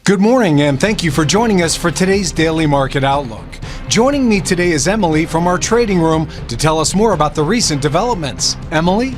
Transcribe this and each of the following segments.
Good morning, and thank you for joining us for today's Daily Market Outlook. Joining me today is Emily from our trading room to tell us more about the recent developments. Emily?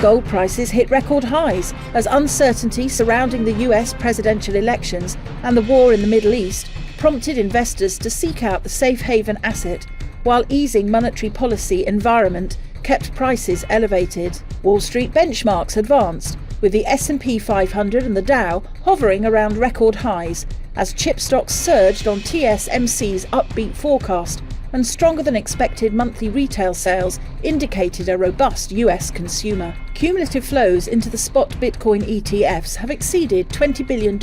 Gold prices hit record highs as uncertainty surrounding the US presidential elections and the war in the Middle East prompted investors to seek out the safe haven asset, while easing monetary policy environment kept prices elevated. Wall Street benchmarks advanced, with the S&P 500 and the Dow hovering around record highs as chip stocks surged on TSMC's upbeat forecast, and stronger than expected monthly retail sales indicated a robust US consumer. Cumulative flows into the spot Bitcoin ETFs have exceeded $20 billion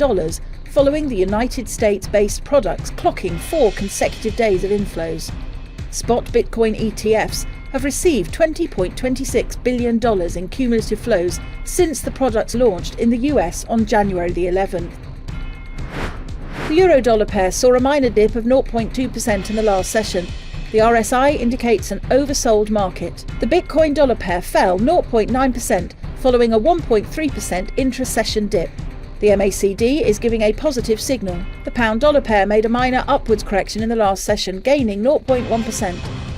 following the United States-based products clocking 4 consecutive days of inflows. Spot Bitcoin ETFs have received $20.26 billion in cumulative flows since the products launched in the US on January the 11th. The euro-dollar pair saw a minor dip of 0.2% in the last session. The RSI indicates an oversold market. The Bitcoin dollar pair fell 0.9% following a 1.3% intra-session dip. The MACD is giving a positive signal. The pound-dollar pair made a minor upwards correction in the last session, gaining 0.1%.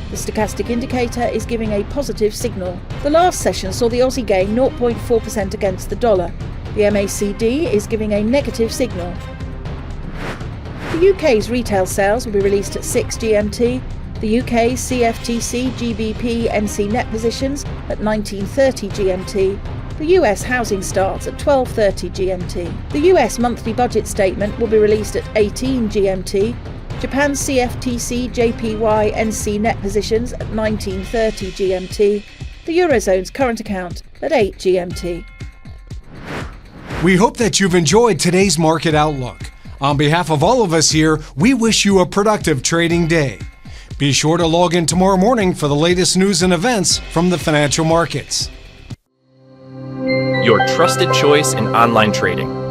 The stochastic indicator is giving a positive signal. The last session saw the Aussie gain 0.4% against the dollar. The MACD is giving a negative signal. The UK's retail sales will be released at 6 GMT. The UK's CFTC GBP NC net positions at 19:30 GMT. The US housing starts at 12:30 GMT. The US monthly budget statement will be released at 18 GMT. Japan's CFTC JPY NC net positions at 19:30 GMT. The Eurozone's current account at 8 GMT. We hope that you've enjoyed today's Market Outlook. On behalf of all of us here, we wish you a productive trading day. Be sure to log in tomorrow morning for the latest news and events from the financial markets. Your trusted choice in online trading.